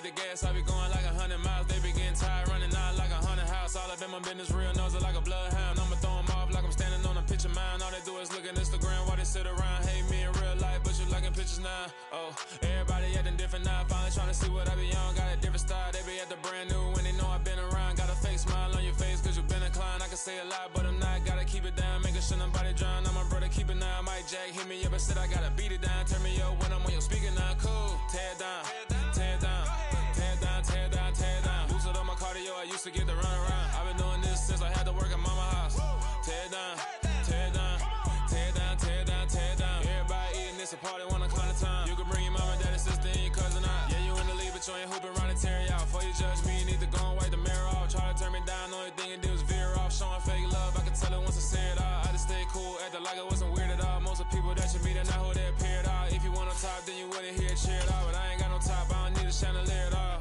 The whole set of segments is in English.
the gas, I be going like 100 miles. They be getting tired, running out like 100 house. All up in my business, real nose like a bloodhound. I'ma throw them off like I'm standing on a picture mound. All they do is look at Instagram while they sit around. Hate me in real life, but you liking pictures now. Oh, everybody acting different now. Finally trying to see what I be on. Got a different style, they be at the brand new when they know I've been around. Got a fake smile on your face cause you been inclined. I can say a lot, but I'm not. Gotta keep it down, making sure nobody drown. I'm my brother, keep it now. Mike Jack hit me up and said I gotta beat it down. Turn me up when I'm on your speaker now. Cool, tear it down, tear it down, tear it down, tear it down, tear it down. Boosted on my cardio, I used to get to run around. I've been doing this since I had to work at mama house. Tear it down, tear it down, tear it down, tear it down, tear it down. Everybody eating this a party, one o'clock of time. You can bring your mama, daddy, sister, and your cousin out. Yeah, you in the league, but you ain't hooping around and tear out. Before you judge me, you need to go and wipe the mirror off. Try to turn me down, only thing you did was veer off. Showing fake love, I can tell it once I say it all. I just stay cool, acting like it wasn't weird at all. Most of the people that you meet are not who they appear at all. If you want on top, then you wouldn't hear it cheer at all. But I ain't got no top, I don't need a chandelier at all.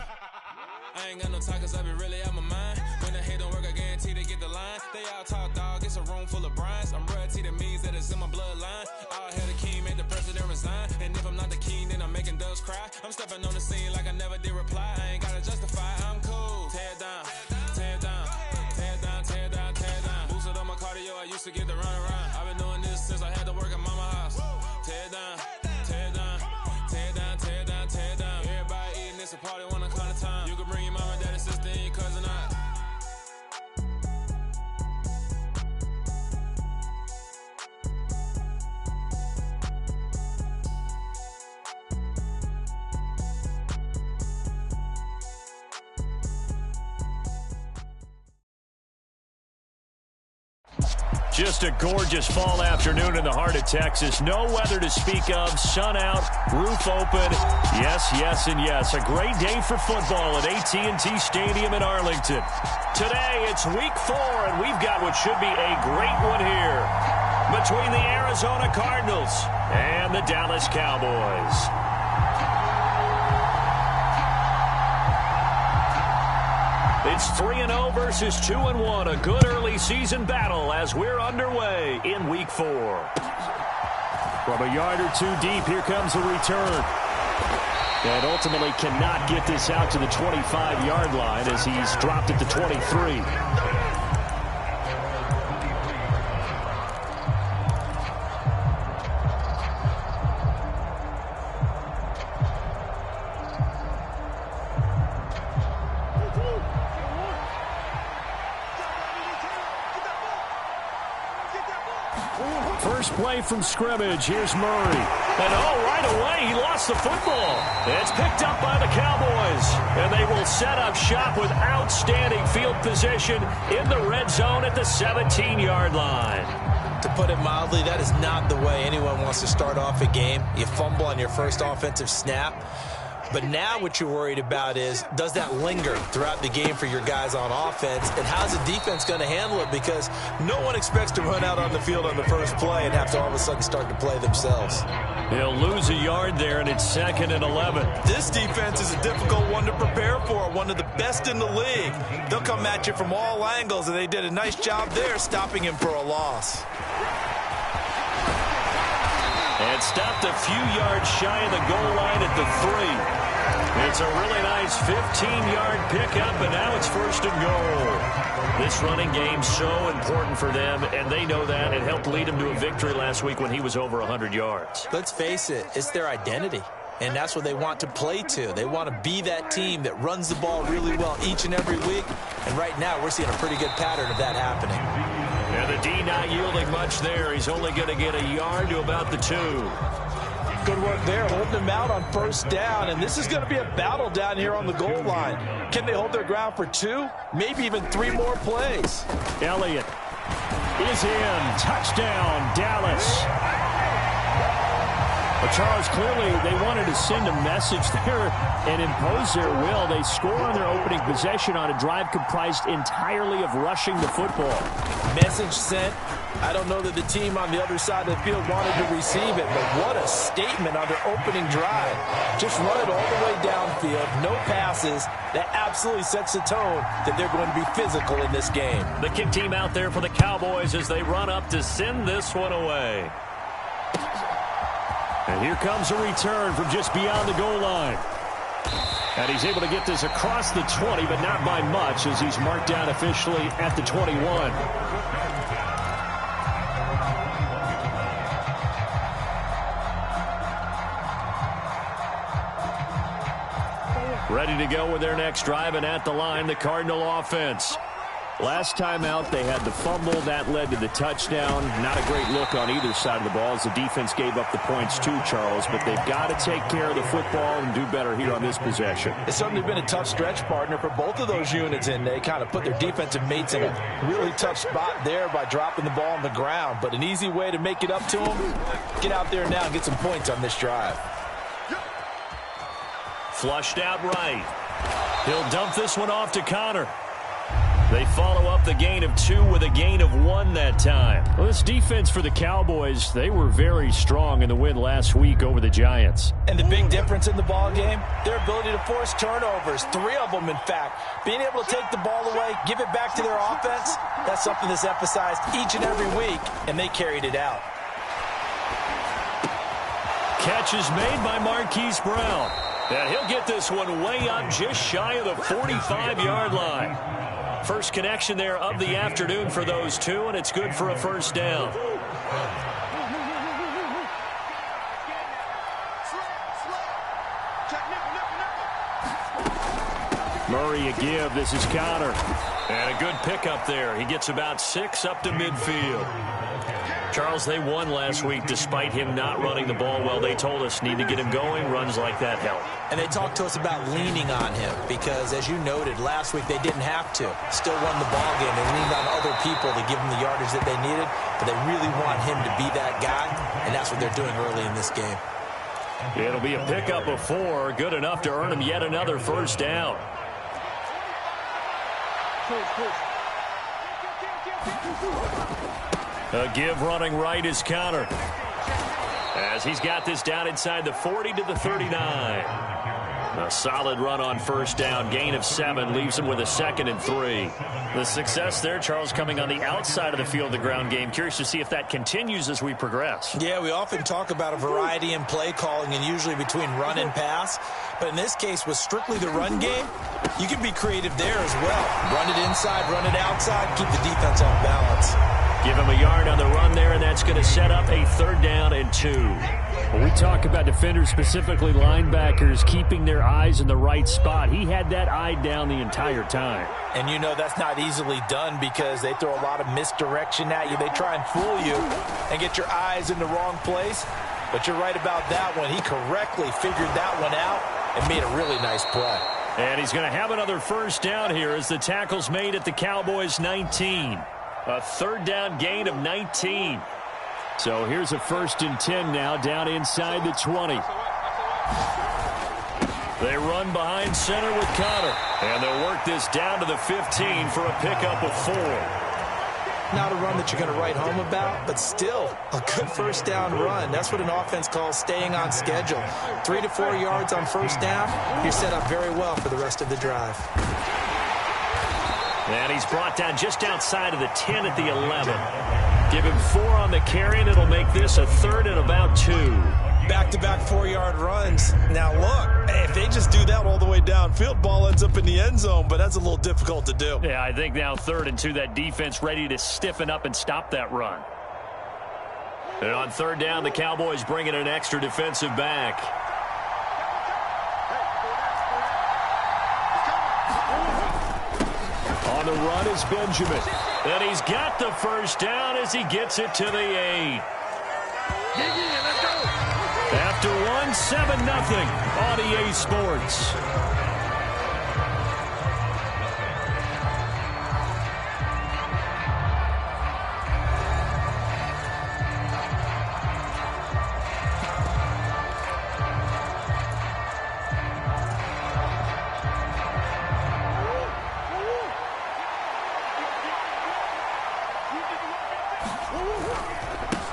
I ain't got no talk cause I be really out my mind. When the hate don't work, I guarantee they get the line. They all talk dog, it's a room full of brines. I'm royalty, that means that it's in my bloodline. All hail the king, make the president resign. And if I'm not the king, then I'm making doves cry. I'm stepping on the scene like I never did reply. I ain't gotta justify, I'm cool. Tear it down, tear it down, tear it down, tear it down, tear it down. Boosted on my cardio, I used to get to run around. I've been doing this since I had to work at mama house. Tear it down, tear it down, tear it down, tear it down, tear it down. Everybody eating this a party, one o'clock of time. You can bring your mama, daddy, sister, and your cousin out. Just a gorgeous fall afternoon in the heart of Texas. No weather to speak of. Sun out, roof open. Yes, yes, and yes. A great day for football at AT&T Stadium in Arlington. Today, it's week 4, and we've got what should be a great one here between the Arizona Cardinals and the Dallas Cowboys. It's 3-0 versus 2-1, a good early season battle as we're underway in week 4. From a yard or two deep, here comes a return. And ultimately cannot get this out to the 25-yard line as he's dropped at the 23. First play from scrimmage. Here's Murray. And right away, he lost the football. It's picked up by the Cowboys. And they will set up shop with outstanding field position in the red zone at the 17-yard line. To put it mildly, that is not the way anyone wants to start off a game. You fumble on your first offensive snap. But now what you're worried about is, does that linger throughout the game for your guys on offense? And how's the defense going to handle it? Because no one expects to run out on the field on the first play and have to all of a sudden start to play themselves. They'll lose a yard there, and it's 2nd and 11. This defense is a difficult one to prepare for, one of the best in the league. They'll come at you from all angles, and they did a nice job there stopping him for a loss. And stopped a few yards shy of the goal line at the 3. It's a really nice 15-yard pickup, and now it's 1st and goal. This running game's so important for them, and they know that. It helped lead them to a victory last week when he was over 100 yards. Let's face it, it's their identity. And that's what they want to play to. They want to be that team that runs the ball really well each and every week. And right now, we're seeing a pretty good pattern of that happening. And the D not yielding much there. He's only going to get a yard to about the 2. Good work there, holding them out on 1st down. And this is going to be a battle down here on the goal line. Can they hold their ground for 2, maybe even 3 more plays? Elliott is in. Touchdown, Dallas. But Charles, clearly they wanted to send a message there and impose their will. They score on their opening possession on a drive comprised entirely of rushing the football. Message sent. I don't know that the team on the other side of the field wanted to receive it, but what a statement on their opening drive. Just run it all the way downfield, no passes. That absolutely sets the tone that they're going to be physical in this game. The kick team out there for the Cowboys as they run up to send this one away. And here comes a return from just beyond the goal line. And he's able to get this across the 20, but not by much, as he's marked down officially at the 21. Ready to go with their next drive, and at the line, the Cardinal offense. Last time out, they had the fumble. That led to the touchdown. Not a great look on either side of the ball as the defense gave up the points too, Charles. But they've got to take care of the football and do better here on this possession. It's certainly been a tough stretch, partner, for both of those units, and they kind of put their defensive mates in a really tough spot there by dropping the ball on the ground. But an easy way to make it up to them, get out there now and get some points on this drive. Flushed out right. He'll dump this one off to Connor. They follow up the gain of 2 with a gain of 1 that time. Well, this defense for the Cowboys, they were very strong in the win last week over the Giants. And the big difference in the ball game, their ability to force turnovers, 3 of them in fact. Being able to take the ball away, give it back to their offense, that's something that's emphasized each and every week, and they carried it out. Catch is made by Marquise Brown. And he'll get this one way up just shy of the 45-yard line. First connection there of the afternoon for those two, and it's good for a first down. Murray a give. This is Connor. And a good pickup there. He gets about 6 up to midfield. Charles, they won last week despite him not running the ball well. They told us need to get him going. Runs like that help. And they talked to us about leaning on him because, as you noted, last week they didn't have to. Still won the ball game. They leaned on other people to give them the yardage that they needed, but they really want him to be that guy, and that's what they're doing early in this game. It'll be a pickup of 4, good enough to earn him yet another first down. A give running right is Connor, as he's got this down inside the 40 to the 39. A solid run on first down. Gain of 7 leaves him with a 2nd and 3. The success there, Charles, coming on the outside of the field, the ground game. Curious to see if that continues as we progress. Yeah, we often talk about a variety in play calling and usually between run and pass. But in this case, with strictly the run game, you can be creative there as well. Run it inside, run it outside, keep the defense off balance. Give him a yard on the run there, and that's going to set up a 3rd down and 2. When we talk about defenders, specifically linebackers, keeping their eyes in the right spot, he had that eye down the entire time. And you know that's not easily done because they throw a lot of misdirection at you. They try and fool you and get your eyes in the wrong place. But you're right about that one. He correctly figured that one out and made a really nice play. And he's going to have another first down here as the tackle's made at the Cowboys' 19. A 3rd down gain of 19. So here's a 1st and 10 now down inside the 20. They run behind center with Connor. And they'll work this down to the 15 for a pickup of 4. Not a run that you're going to write home about, but still a good first down run. That's what an offense calls staying on schedule. 3 to 4 yards on first down. You're set up very well for the rest of the drive. And he's brought down just outside of the 10 at the 11. Give him 4 on the carry, and it'll make this a 3rd and about 2. Back-to-back 4-yard runs. Now, look, if they just do that all the way downfield, ball ends up in the end zone, but that's a little difficult to do. Yeah, I think now 3rd and 2, that defense ready to stiffen up and stop that run. And on 3rd down, the Cowboys bring in an extra defensive back. On the run is Benjamin. And he's got the first down as he gets it to the 8. After 1, 7-0 on EA Sports.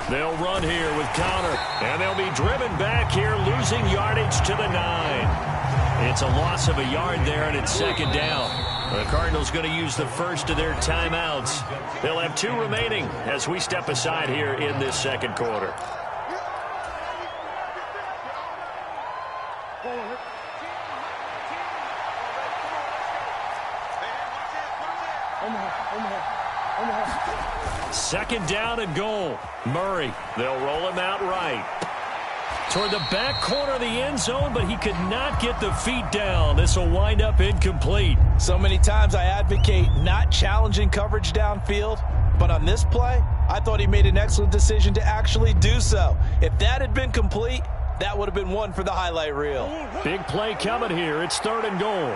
They'll run here with Connor, and they'll be driven back here, losing yardage to the 9. It's a loss of a yard there, and it's 2nd down. The Cardinals going to use the first of their timeouts. They'll have 2 remaining as we step aside here in this 2nd quarter. Second down and goal. Murray, they'll roll him out right. Toward the back corner of the end zone, but he could not get the feet down. This will wind up incomplete. So many times I advocate not challenging coverage downfield, but on this play, I thought he made an excellent decision to actually do so. If that had been complete, that would have been one for the highlight reel. Big play coming here. It's third and goal.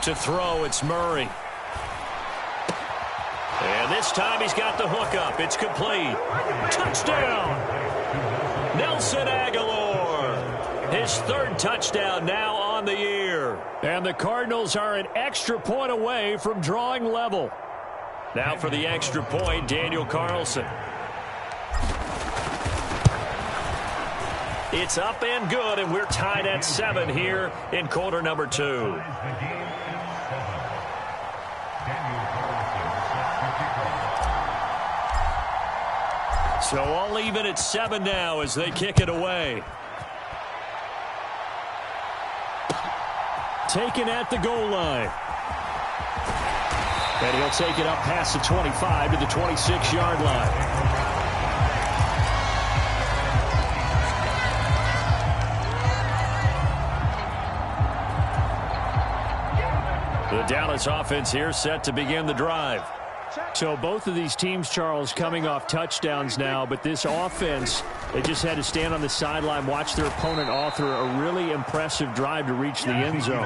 To throw, it's Murray. And this time he's got the hook up. It's complete. Touchdown! Nelson Aguilar. His third touchdown now on the year. And the Cardinals are an extra point away from drawing level. Now for the extra point, Daniel Carlson. It's up and good, and we're tied at 7 here in quarter number 2. So all even at 7 now as they kick it away. Taken at the goal line. And he'll take it up past the 25 to the 26-yard line. The Dallas offense here set to begin the drive. So both of these teams, Charles, coming off touchdowns now, but this offense, they just had to stand on the sideline, watch their opponent author a really impressive drive to reach the end zone.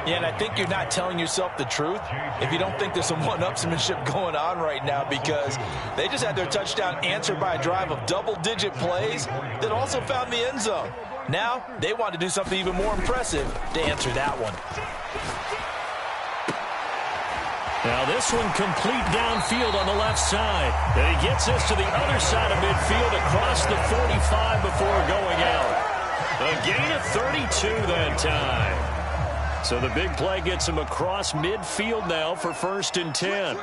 Yeah, and I think you're not telling yourself the truth if you don't think there's some one-upsmanship going on right now, because they just had their touchdown answered by a drive of double-digit plays that also found the end zone. Now they want to do something even more impressive to answer that one. Now this one complete downfield on the left side. And he gets us to the other side of midfield across the 45 before going out. A gain of 32 that time. So the big play gets him across midfield now for 1st and 10.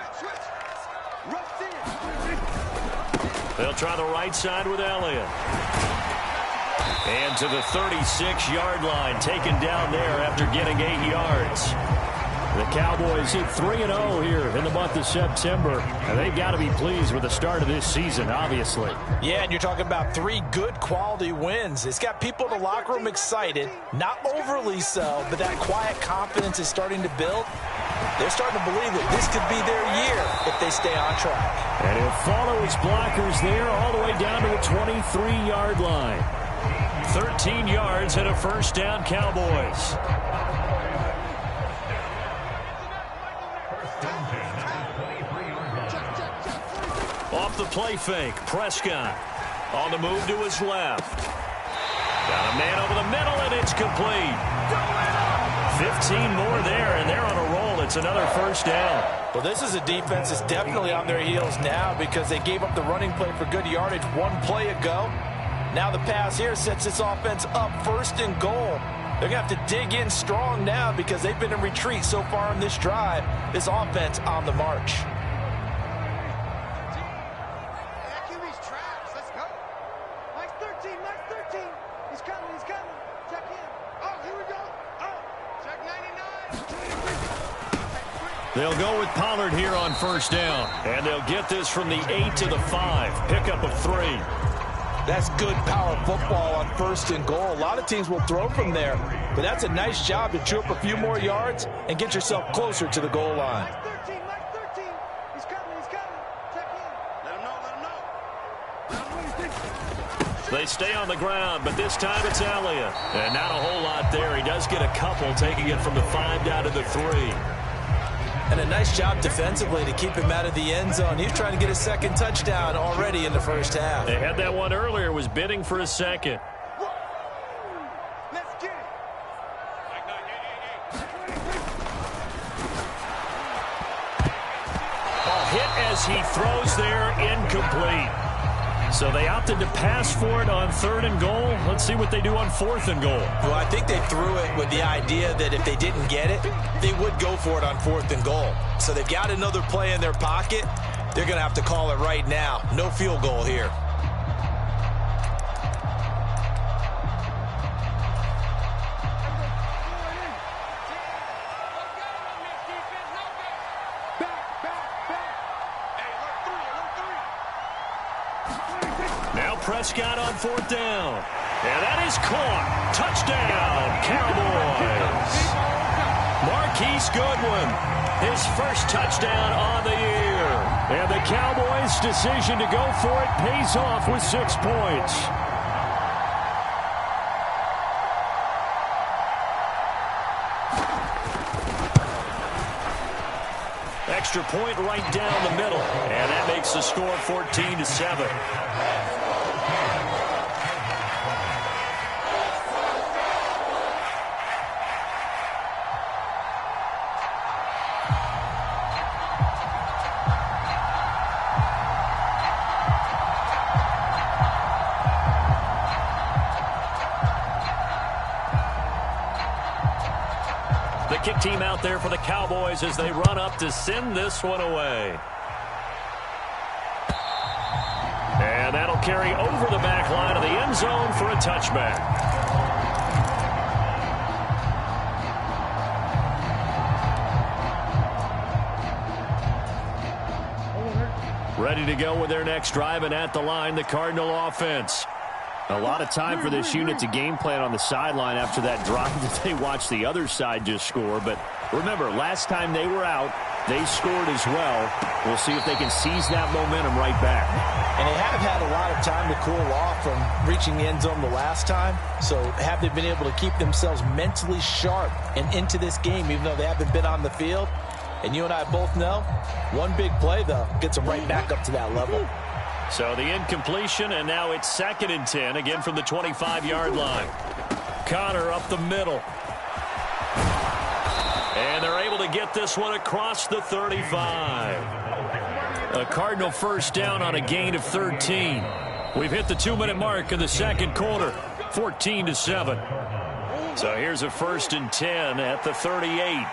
They'll try the right side with Elliott. And to the 36-yard line, taken down there after getting 8 yards. The Cowboys hit 3-0 here in the month of September, and they've got to be pleased with the start of this season, obviously. Yeah, and you're talking about 3 good quality wins. It's got people in the locker room excited, not overly so, but that quiet confidence is starting to build. They're starting to believe that this could be their year if they stay on track. And he'll follow his blockers there all the way down to the 23-yard line. 13 yards and a first down, Cowboys. Off the play fake, Prescott on the move to his left. Got a man over the middle, and it's complete. 15 more there, and they're on a roll. It's another first down. Well, this is a defense that's definitely on their heels now because they gave up the running play for good yardage 1 play ago. Now the pass here sets this offense up 1st and goal. They're going to have to dig in strong now because they've been in retreat so far in this drive. This offense on the march. They'll go with Pollard here on first down. And they'll get this from the 8 to the 5. Pickup of 3. That's good power football on 1st and goal. A lot of teams will throw from there, but that's a nice job to chew up a few more yards and get yourself closer to the goal line. They stay on the ground, but this time it's Elliott. And not a whole lot there. He does get a couple, taking it from the 5 down to the 3. And a nice job defensively to keep him out of the end zone. He's trying to get a 2nd touchdown already in the first half. They had that one earlier, was bidding for a 2nd. Hit as he throws there, incomplete. So they opted to pass for it on 3rd and goal. Let's see what they do on 4th and goal. Well, I think they threw it with the idea that if they didn't get it, they would go for it on 4th and goal. So they've got another play in their pocket. They're going to have to call it right now. No field goal here. Prescott on 4th down. And that is caught. Touchdown, Cowboys. Marquise Goodwin, his first touchdown on the year. And the Cowboys' decision to go for it pays off with 6 points. Extra point right down the middle. And that makes the score 14-7. Kick team out there for the Cowboys as they run up to send this one away. And that'll carry over the back line of the end zone for a touchback. Ready to go with their next drive, and at the line, the Cardinal offense. A lot of time for this unit to game plan on the sideline after that drive that they watched the other side just score. But remember, last time they were out, they scored as well. We'll see if they can seize that momentum right back. And they have had a lot of time to cool off from reaching the end zone the last time. So have they been able to keep themselves mentally sharp and into this game, even though they haven't been on the field? And you and I both know, one big play, though, gets them right back up to that level. So the incompletion, and now it's 2nd and 10, again from the 25-yard line. Connor up the middle. And they're able to get this one across the 35. A Cardinal first down on a gain of 13. We've hit the 2-minute mark in the second quarter, 14-7. So here's a 1st and 10 at the 38.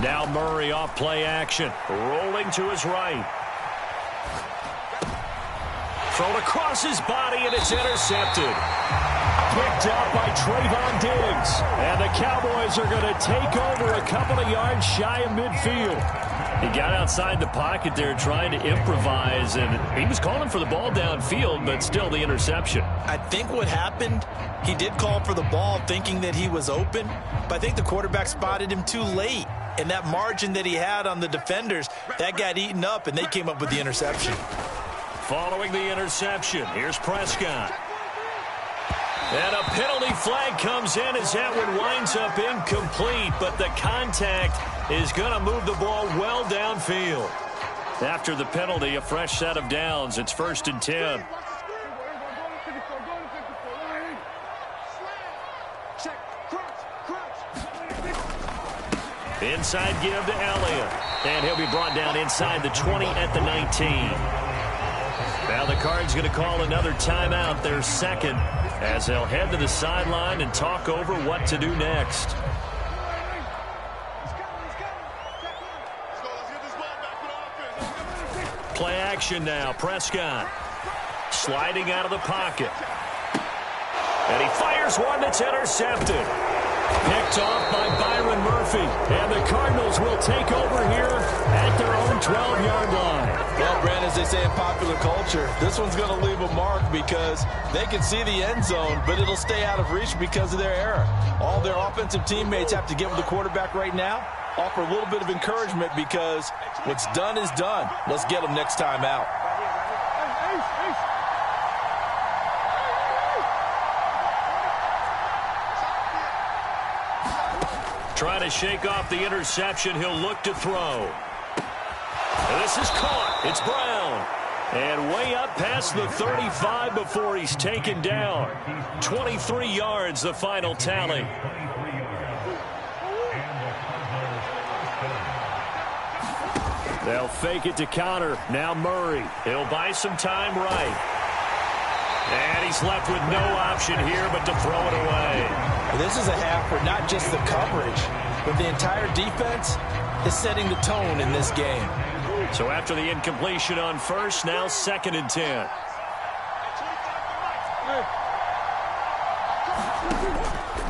Now Murray off play action. Rolling to his right. Thrown across his body, and it's intercepted. Picked up by Trayvon Diggs. And the Cowboys are going to take over a couple of yards shy of midfield. He got outside the pocket there trying to improvise, and he was calling for the ball downfield, but still the interception. I think what happened, he did call for the ball thinking that he was open, but I think the quarterback spotted him too late. And that margin that he had on the defenders, that got eaten up, and they came up with the interception. Following the interception, here's Prescott. And a penalty flag comes in as that one winds up incomplete, but the contact is going to move the ball well downfield. After the penalty, a fresh set of downs. It's 1st and 10. Inside give to Elliott. And he'll be brought down inside the 20 at the 19. Now the Cards going to call another timeout, their second, as they'll head to the sideline and talk over what to do next. Play action now. Prescott sliding out of the pocket. And he fires one that's intercepted. Picked off by Byron Murphy. And the Cardinals will take over here at their own 12-yard line. Well, Brandon, as they say in popular culture, this one's going to leave a mark because they can see the end zone, but it'll stay out of reach because of their error. All their offensive teammates have to get with the quarterback right now, offer a little bit of encouragement because what's done is done. Let's get them next time out. Trying to shake off the interception. He'll look to throw. And this is caught. It's Brown. And way up past the 35 before he's taken down. 23 yards, the final tally. They'll fake it to Connor. Now Murray. He'll buy some time right. And he's left with no option here but to throw it away. This is a half where not just the coverage, but the entire defense is setting the tone in this game. So after the incompletion on first, now 2nd and 10.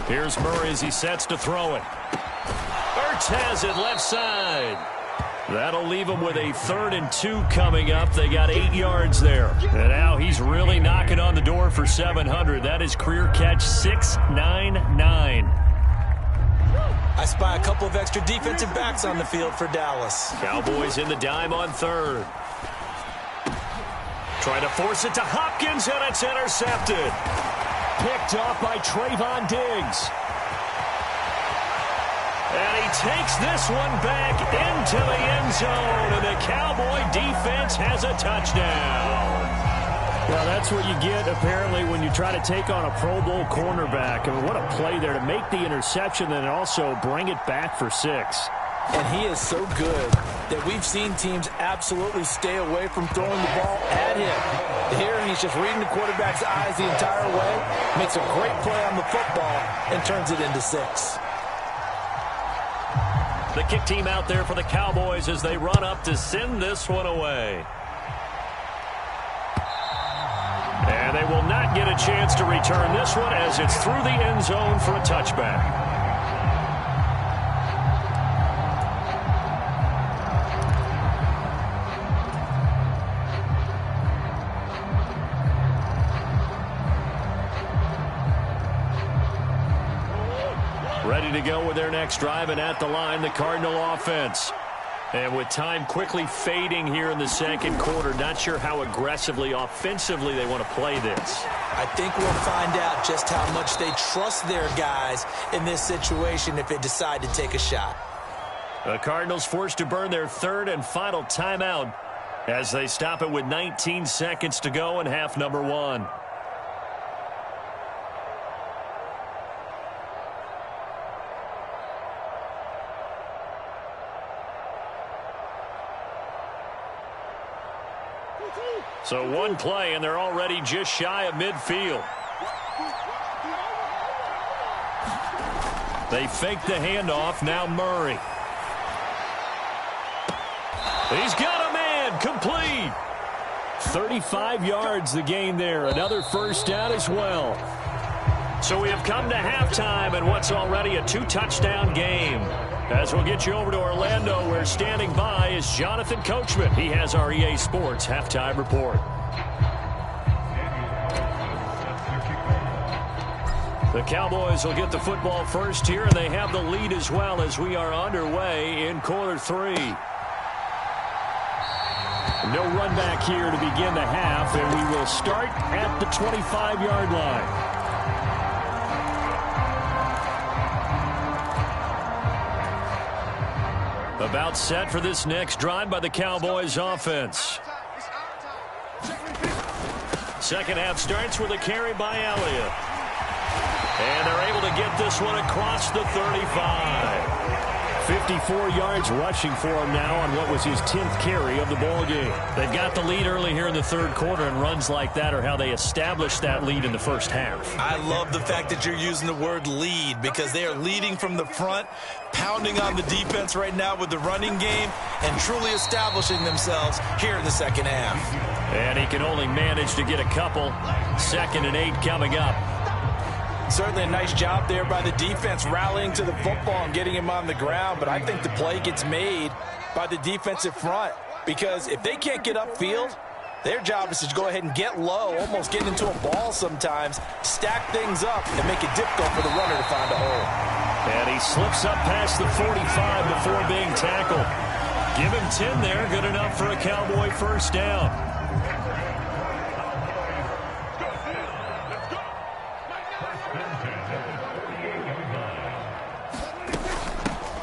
Here's Murray as he sets to throw it. Ertz has it left side. That'll leave them with a 3rd and 2 coming up. They got 8 yards there. And now he's really knocking on the door for 700. That is career catch 699. I spy a couple of extra defensive backs on the field for Dallas. Cowboys in the dime on 3rd. Trying to force it to Hopkins, and it's intercepted. Picked off by Trayvon Diggs. And he takes this one back into the end zone, and the Cowboy defense has a touchdown. Well, that's what you get, apparently, when you try to take on a Pro Bowl cornerback. I mean, what a play there to make the interception and also bring it back for 6. And he is so good that we've seen teams absolutely stay away from throwing the ball at him. Here, he's just reading the quarterback's eyes the entire way, makes a great play on the football, and turns it into 6. The kick team out there for the Cowboys as they run up to send this one away. And they will not get a chance to return this one as it's through the end zone for a touchback. Ready to go with their next drive, and at the line, the Cardinal offense. And with time quickly fading here in the second quarter, not sure how aggressively, offensively they want to play this. I think we'll find out just how much they trust their guys in this situation if they decide to take a shot. The Cardinals forced to burn their 3rd and final timeout as they stop it with 19 seconds to go in half number 1. So one play, and they're already just shy of midfield. They fake the handoff. Now Murray. He's got a man. Complete. 35 yards the gain there. Another first down as well. So we have come to halftime and what's already a 2-touchdown game. As we'll get you over to Orlando, where standing by is Jonathan Coachman. He has our EA Sports halftime report. The Cowboys will get the football first here, and they have the lead as well as we are underway in quarter 3. No run back here to begin the half, and we will start at the 25-yard line. About set for this next drive by the Cowboys offense. Second half starts with a carry by Elliott. And they're able to get this one across the 35. 54 yards rushing for him now on what was his 10th carry of the ball game. They've got the lead early here in the third quarter, and runs like that are how they established that lead in the first half. I love the fact that you're using the word lead, because they are leading from the front, pounding on the defense right now with the running game, and truly establishing themselves here in the second half. And he can only manage to get a couple. 2nd and 8 coming up. Certainly a nice job there by the defense, rallying to the football and getting him on the ground. But I think the play gets made by the defensive front, because if they can't get upfield, their job is to go ahead and get low, almost get into a ball sometimes, stack things up, and make it difficult for the runner to find a hole. And he slips up past the 45 before being tackled. Give him 10 there, good enough for a Cowboy first down.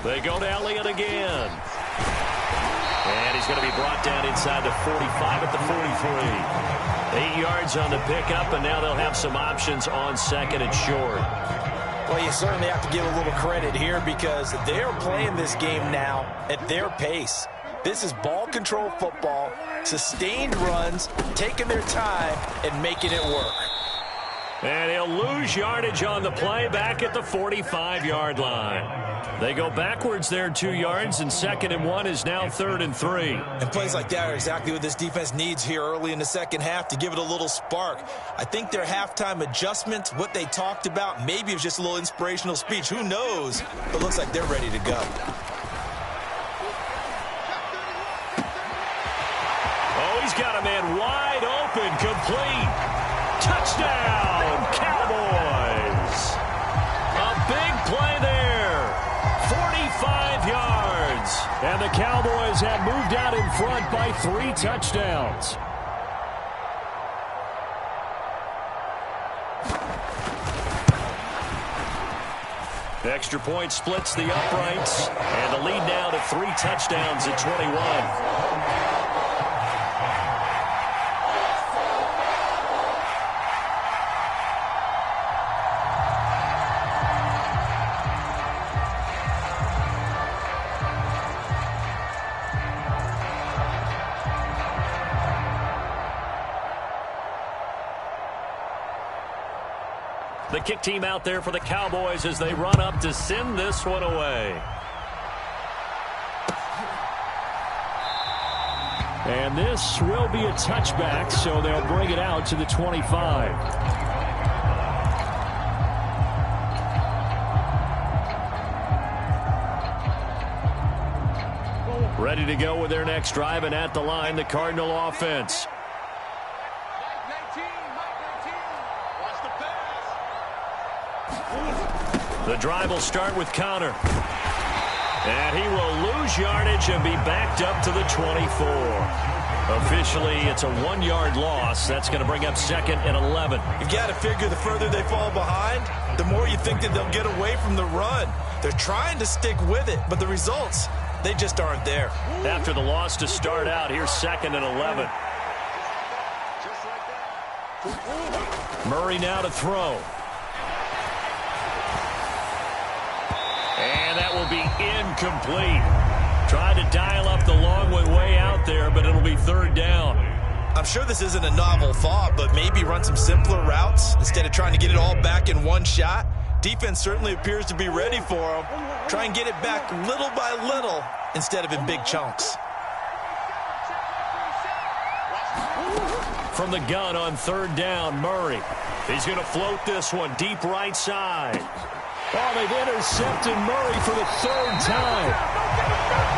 They go to Elliott again. And he's going to be brought down inside the 45 at the 43. 8 yards on the pickup, and now they'll have some options on 2nd and short. Well, you certainly have to give a little credit here, because they're playing this game now at their pace. This is ball control football, sustained runs, taking their time and making it work. And he'll lose yardage on the play back at the 45-yard line. They go backwards there 2 yards, and 2nd and 1 is now 3rd and 3. And plays like that are exactly what this defense needs here early in the second half to give it a little spark. I think their halftime adjustments, what they talked about, maybe it was just a little inspirational speech. Who knows? But it looks like they're ready to go. He's got a man wide open, complete. Touchdown, Cowboys. A big play there. 45 yards. And the Cowboys have moved out in front by 3 touchdowns. The extra point splits the uprights, and the lead now to 3 touchdowns at 21. The kick team out there for the Cowboys as they run up to send this one away. And this will be a touchback, so they'll bring it out to the 25. Ready to go with their next drive, and at the line, the Cardinal offense. The drive will start with Connor. And he will lose yardage and be backed up to the 24. Officially, it's a 1-yard loss. That's going to bring up 2nd and 11. You've got to figure the further they fall behind, the more you think that they'll get away from the run. They're trying to stick with it, but the results, they just aren't there. After the loss to start out, here's 2nd and 11. Murray now to throw. And that will be incomplete. Trying to dial up the long way out there, but it'll be 3rd down. I'm sure this isn't a novel thought, but maybe run some simpler routes instead of trying to get it all back in one shot. Defense certainly appears to be ready for them. Try and get it back little by little instead of in big chunks. From the gun on 3rd down, Murray. He's going to float this one deep right side. Oh, they've intercepted Murray for the 3rd time.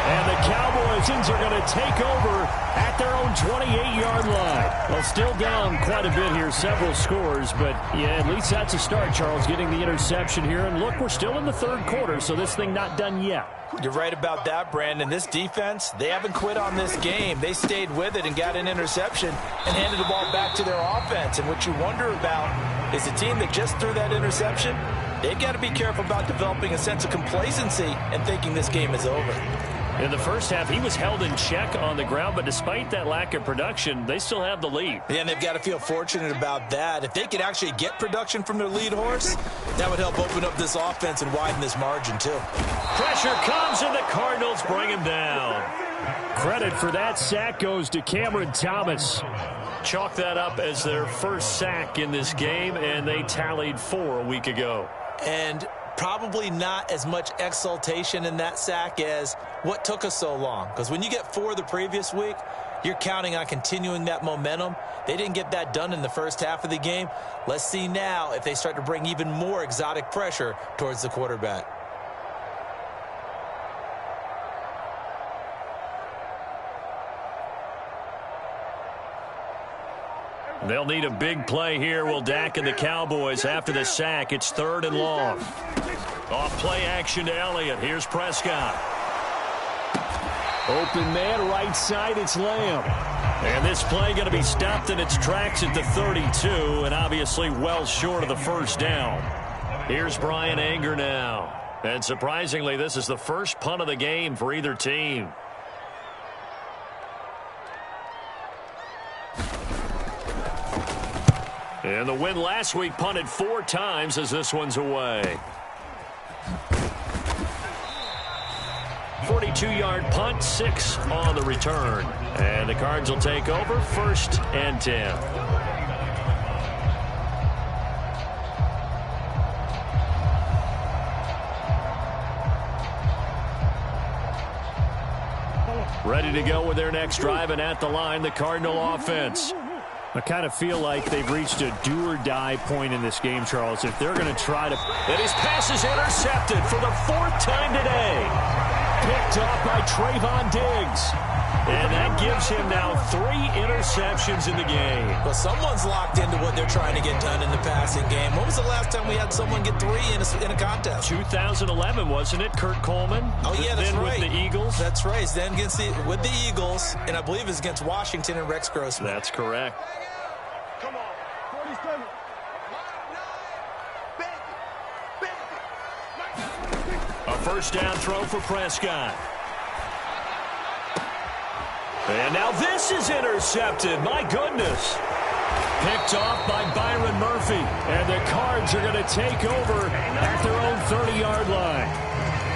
And the Cowboys are going to take over at their own 28-yard line. Well, still down quite a bit here, several scores, but yeah, at least that's a start, Charles, getting the interception here. And look, we're still in the 3rd quarter, so this thing not done yet. You're right about that, Brandon. This defense, they haven't quit on this game. They stayed with it and got an interception and handed the ball back to their offense. And what you wonder about is the team that just threw that interception, they've got to be careful about developing a sense of complacency and thinking this game is over. In the first half, he was held in check on the ground, but despite that lack of production, they still have the lead. Yeah, and they've got to feel fortunate about that. If they could actually get production from their lead horse, that would help open up this offense and widen this margin, too. Pressure comes, and the Cardinals bring him down. Credit for that sack goes to Cameron Thomas. Chalk that up as their first sack in this game, and they tallied 4 a week ago. And probably not as much exultation in that sack as what took us so long. Because when you get 4 the previous week, you're counting on continuing that momentum. They didn't get that done in the first half of the game. Let's see now if they start to bring even more exotic pressure towards the quarterback. They'll need a big play here. Will Dak and the Cowboys after the sack. It's 3rd and long. Off play action to Elliott. Here's Prescott. Open man, right side, it's Lamb. And this play going to be stopped in its tracks at the 32, and obviously well short of the 1st down. Here's Brian Anger now. And surprisingly, this is the first punt of the game for either team. And the win last week punted 4 times as this one's away. 42-yard punt, 6 on the return. And the Cards will take over, 1st and 10. Ready to go with their next drive, and at the line, the Cardinal offense. I kind of feel like they've reached a do-or-die point in this game, Charles. If they're going to try to... And his pass is intercepted for the 4th time today. picked off by Trayvon Diggs. And that gives him now 3 interceptions in the game. Well, someone's locked into what they're trying to get done in the passing game. When was the last time we had someone get 3 in a contest? 2011, wasn't it? Kurt Coleman? Oh, yeah, that's then right. With the Eagles? That's right. Then with the Eagles, and I believe it's against Washington and Rex Grossman. That's correct. Come on, 47. A first down throw for Prescott. And now this is intercepted. My goodness. Picked off by Byron Murphy. And the Cards are going to take over at their own 30-yard line.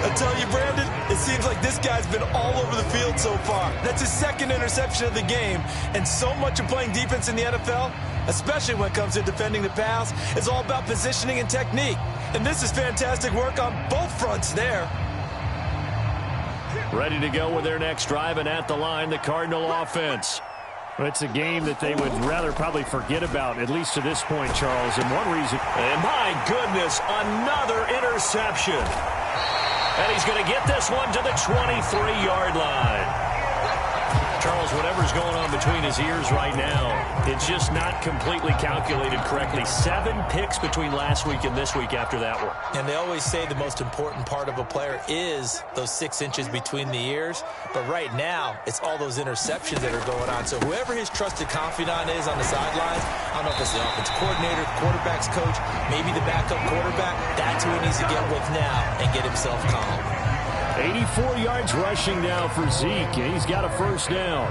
I tell you, Brandon, it seems like this guy's been all over the field so far. That's his 2nd interception of the game. And so much of playing defense in the NFL, especially when it comes to defending the pass, is all about positioning and technique. And this is fantastic work on both fronts there. Ready to go with their next drive, and at the line, the Cardinal offense. It's a game that they would rather probably forget about, at least to this point, Charles. And one reason. And my goodness, another interception. And he's going to get this one to the 23-yard line. Charles, whatever's going on between his ears right now, it's just not completely calculated correctly. 7 picks between last week and this week after that one. And they always say the most important part of a player is those 6 inches between the ears. But right now, it's all those interceptions that are going on. So whoever his trusted confidant is on the sidelines, I don't know if it's the offensive coordinator, the quarterback's coach, maybe the backup quarterback, that's who he needs to get with now and get himself calm. 84 yards rushing now for Zeke, and he's got a first down.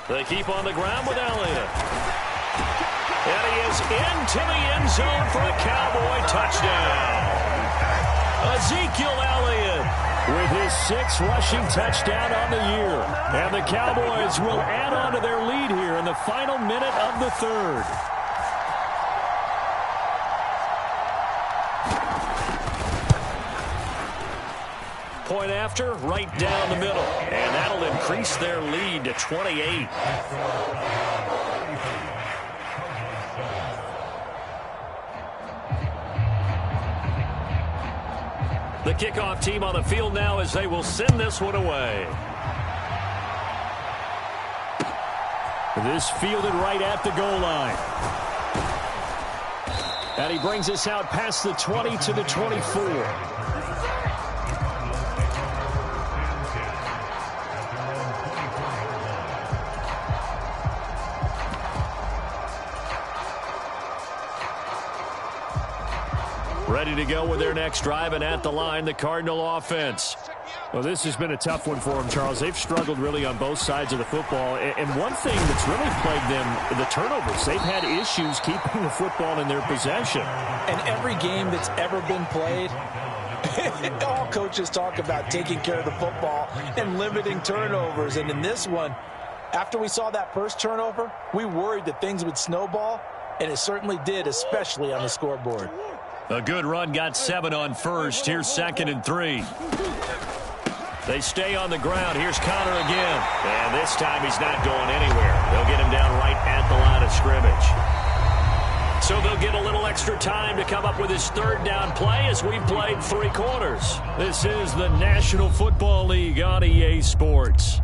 They keep on the ground with Elliott. And he is into the end zone for a Cowboy touchdown. Ezekiel Elliott with his 6th rushing touchdown on the year. And the Cowboys will add on to their lead here in the final minute of the 3rd. Point after, right down the middle. And that'll increase their lead to 28. The kickoff team on the field now as they will send this one away. This fielded right at the goal line. And he brings us out past the 20 to the 24. Ready to go with their next drive, and at the line, the Cardinal offense. Well, this has been a tough one for them, Charles. They've struggled really on both sides of the football. And one thing that's really plagued them, the turnovers. They've had issues keeping the football in their possession. And every game that's ever been played, all coaches talk about taking care of the football and limiting turnovers. And in this one, after we saw that first turnover, we worried that things would snowball, and it certainly did, especially on the scoreboard. A good run, got 7 on first. Here's 2nd and 3. They stay on the ground. Here's Connor again. And this time he's not going anywhere. They'll get him down right at the line of scrimmage. So they'll get a little extra time to come up with his 3rd down play as we've played 3 quarters. This is the National Football League on EA Sports.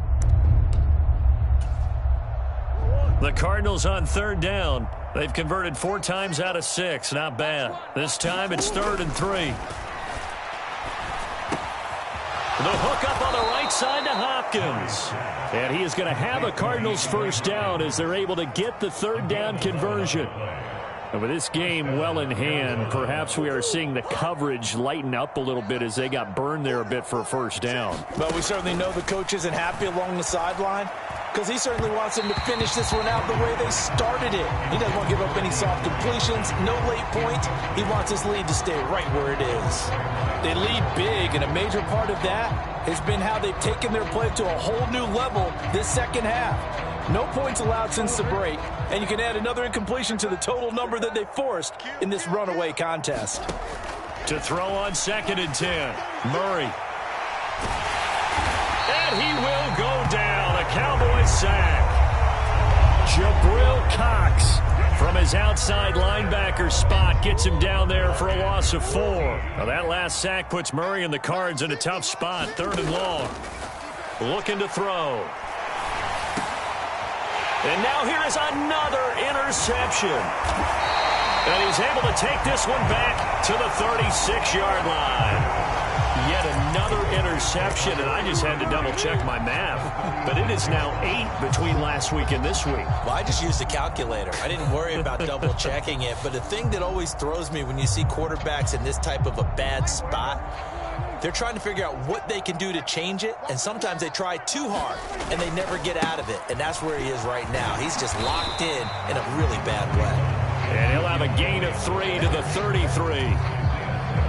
The Cardinals on 3rd down. They've converted 4 times out of 6. Not bad. This time it's 3rd and 3. The hook up on the right side to Hopkins. And he is going to have a Cardinals first down as they're able to get the 3rd down conversion. And with this game well in hand, perhaps we are seeing the coverage lighten up a little bit as they got burned there a bit for a first down. But we certainly know the coach isn't happy along the sideline, because he certainly wants them to finish this one out the way they started it. He doesn't want to give up any soft completions, no late points. He wants his lead to stay right where it is. They lead big, and a major part of that has been how they've taken their play to a whole new level this second half. No points allowed since the break, and you can add another incompletion to the total number that they forced in this runaway contest. To throw on 2nd and 10, Murray. And he will go down. A Cowboy sack. Jabril Cox from his outside linebacker spot. Gets him down there for a loss of 4. Now that last sack puts Murray and the Cards in a tough spot. 3rd and long. Looking to throw. And now here is another interception. And he's able to take this one back to the 36-yard line. Yet another interception, and I just had to double-check my math. But it is now 8 between last week and this week. Well, I just used a calculator. I didn't worry about double-checking it. But the thing that always throws me when you see quarterbacks in this type of a bad spot, they're trying to figure out what they can do to change it, and sometimes they try too hard, and they never get out of it. And that's where he is right now. He's just locked in a really bad way. And he'll have a gain of 3 to the 33.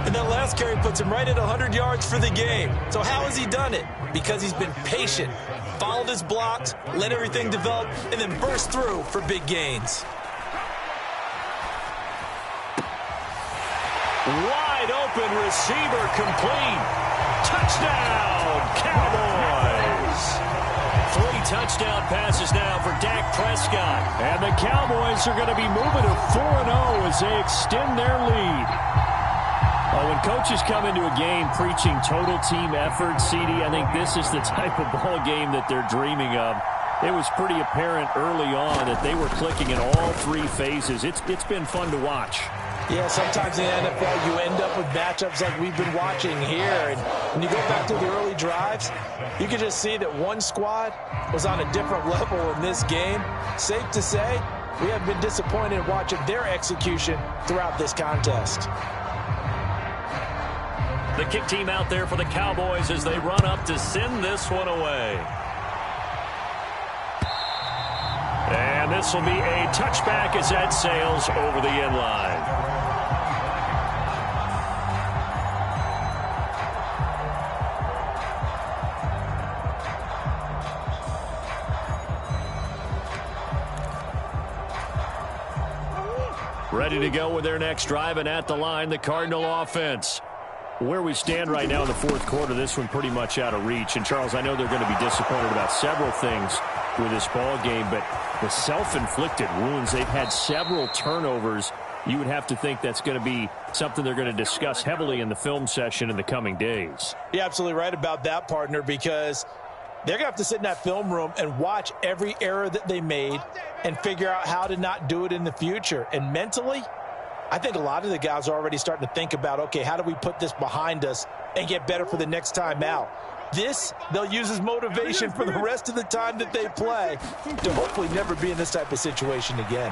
And that last carry puts him right at 100 yards for the game. So how has he done it? Because he's been patient, followed his blocks, let everything develop, and then burst through for big gains. Wide open receiver complete. Touchdown, Cowboys. 3 touchdown passes now for Dak Prescott. And the Cowboys are going to be moving to 4-0 as they extend their lead. When coaches come into a game preaching total team effort, CD, I think this is the type of ball game that they're dreaming of. It was pretty apparent early on that they were clicking in all 3 phases. It's been fun to watch. Yeah, sometimes in the NFL you end up with matchups like we've been watching here. And when you go back to the early drives, you can just see that one squad was on a different level in this game. Safe to say, we have been disappointed watching their execution throughout this contest. The kick team out there for the Cowboys as they run up to send this one away. And this will be a touchback as that sails over the end line. Ready to go with their next drive, and at the line, the Cardinal offense. Where we stand right now in the 4th quarter, this one pretty much out of reach. And, Charles, I know they're going to be disappointed about several things with this ball game, but the self-inflicted wounds, they've had several turnovers. You would have to think that's going to be something they're going to discuss heavily in the film session in the coming days. You're absolutely right about that, partner, because they're going to have to sit in that film room and watch every error that they made and figure out how to not do it in the future. And mentally, I think a lot of the guys are already starting to think about, okay, how do we put this behind us and get better for the next time out? This, they'll use as motivation for the rest of the time that they play to hopefully never be in this type of situation again.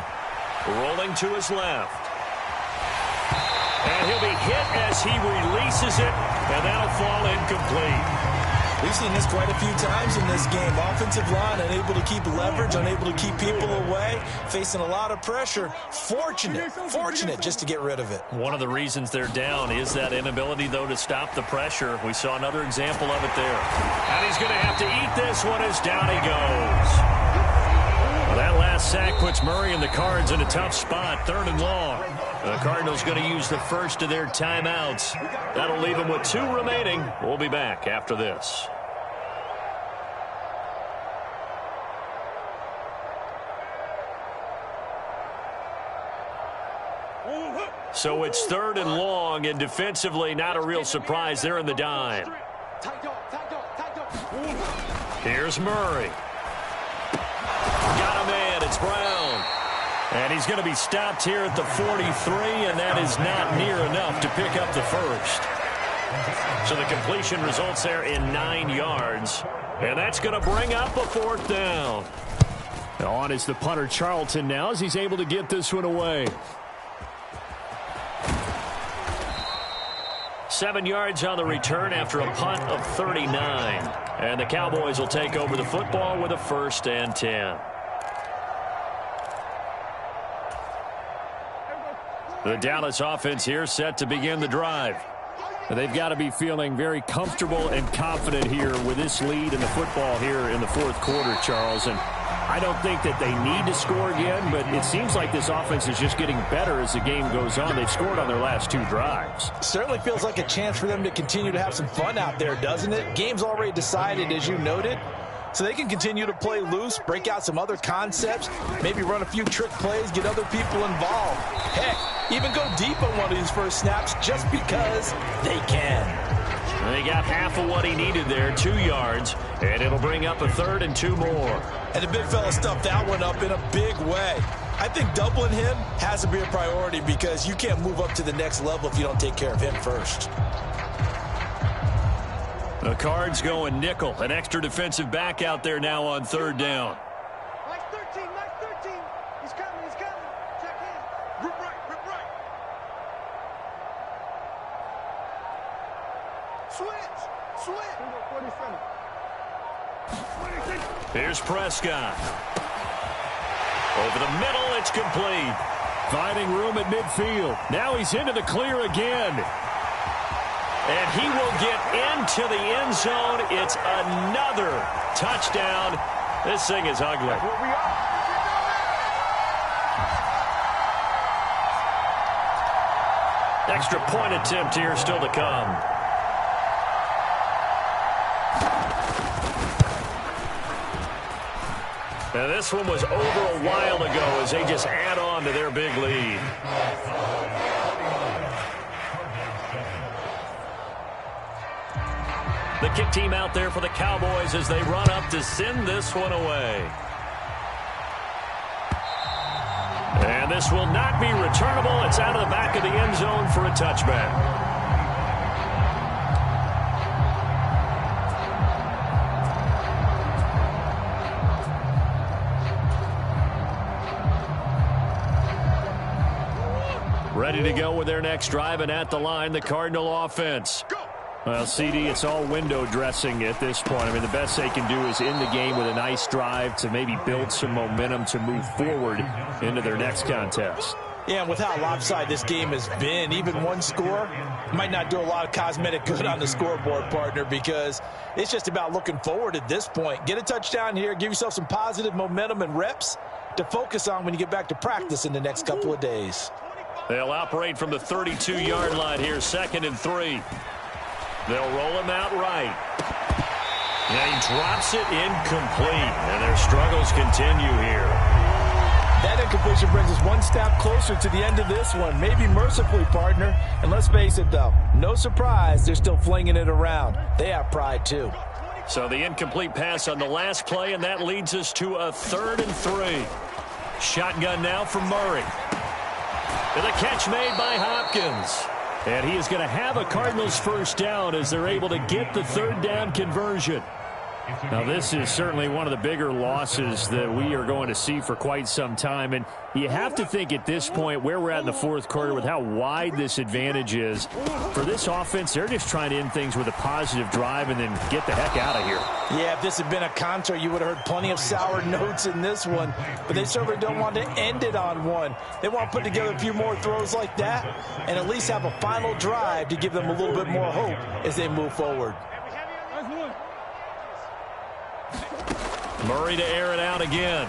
Rolling to his left. And he'll be hit as he releases it, and that'll fall incomplete. We've seen this quite a few times in this game. Offensive line unable to keep leverage, unable to keep people away, facing a lot of pressure. Fortunate just to get rid of it. One of the reasons they're down is that inability, though, to stop the pressure. We saw another example of it there. And he's going to have to eat this one as down he goes. Well, that last sack puts Murray and the Cards in a tough spot, 3rd and long. The Cardinals going to use the first of their timeouts. That'll leave them with 2 remaining. We'll be back after this. So it's 3rd and long, and defensively not a real surprise. They're in the dime. Here's Murray. Got a man. It's Brown. And he's going to be stopped here at the 43, and that is not near enough to pick up the first. So the completion results there in 9 yards, and that's going to bring up a 4th down. On is the punter, Charlton, now as he's able to get this one away. 7 yards on the return after a punt of 39. And the Cowboys will take over the football with a 1st and 10. The Dallas offense here set to begin the drive. They've got to be feeling very comfortable and confident here with this lead in the football here in the 4th quarter, Charles. And I don't think that they need to score again, but it seems like this offense is just getting better as the game goes on. They've scored on their last 2 drives. Certainly feels like a chance for them to continue to have some fun out there, doesn't it? Game's already decided, as you noted. so they can continue to play loose, break out some other concepts, maybe run a few trick plays, get other people involved. Heck, even go deep on one of these first snaps just because they can. And he got half of what he needed there, 2 yards, and it'll bring up a 3rd and 2 more. And the big fella stuffed that one up in a big way. I think doubling him has to be a priority because you can't move up to the next level if you don't take care of him first. The Cards going nickel. An extra defensive back out there now on 3rd down. Mike 13, Mike 13. He's coming, he's coming. Check in. Rip right, rip right. Switch. 47. Here's Prescott. Over the middle, it's complete. Finding room at midfield. Now he's into the clear again. And he will get into the end zone. It's another touchdown. This thing is ugly. Extra point attempt here still to come. Now this one was over a while ago as they just add on to their big lead. The kick team out there for the Cowboys as they run up to send this one away. And this will not be returnable. It's out of the back of the end zone for a touchback. Ready to go with their next drive, and at the line, the Cardinal offense. Well, CD, it's all window dressing at this point. I mean, the best they can do is end the game with a nice drive to maybe build some momentum to move forward into their next contest. Yeah, and with how lopsided this game has been, even one score might not do a lot of cosmetic good on the scoreboard, partner, because it's just about looking forward at this point. Get a touchdown here, give yourself some positive momentum and reps to focus on when you get back to practice in the next couple of days. They'll operate from the 32-yard line here, 2nd and 3. They'll roll him out right. And he drops it incomplete. And their struggles continue here. That incompletion brings us one step closer to the end of this one. Maybe mercifully, partner. And let's face it, though, no surprise, they're still flinging it around. They have pride, too. So the incomplete pass on the last play, and that leads us to a 3rd and 3. Shotgun now for Murray. And the catch made by Hopkins. And he is going to have a Cardinals first down as they're able to get the 3rd down conversion. Now, this is certainly one of the bigger losses that we are going to see for quite some time. And you have to think at this point where we're at in the 4th quarter with how wide this advantage is. For this offense, they're just trying to end things with a positive drive and then get the heck out of here. Yeah, if this had been a contra, you would have heard plenty of sour notes in this one. But they certainly don't want to end it on one. They want to put together a few more throws like that and at least have a final drive to give them a little bit more hope as they move forward. Murray to air it out again.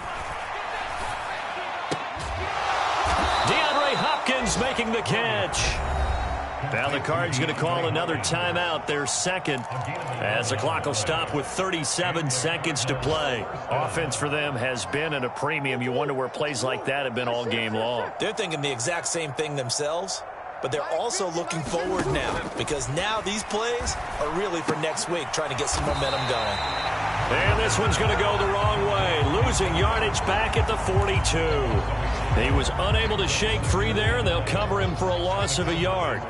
DeAndre Hopkins making the catch. Now the Cards going to call another timeout, their 2nd, as the clock will stop with 37 seconds to play. Offense for them has been at a premium. You wonder where plays like that have been all game long. They're thinking the exact same thing themselves, but they're also looking forward now because now these plays are really for next week, trying to get some momentum going. And this one's going to go the wrong way. Losing yardage back at the 42. He was unable to shake free there, and they'll cover him for a loss of a yard.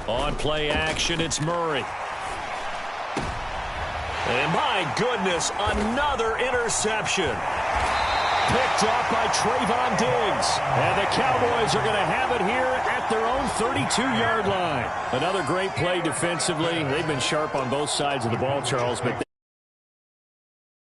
On play action, it's Murray. And my goodness, another interception. Picked off by Trayvon Diggs. And the Cowboys are going to have it here at their own 32-yard line. Another great play defensively. They've been sharp on both sides of the ball, Charles, but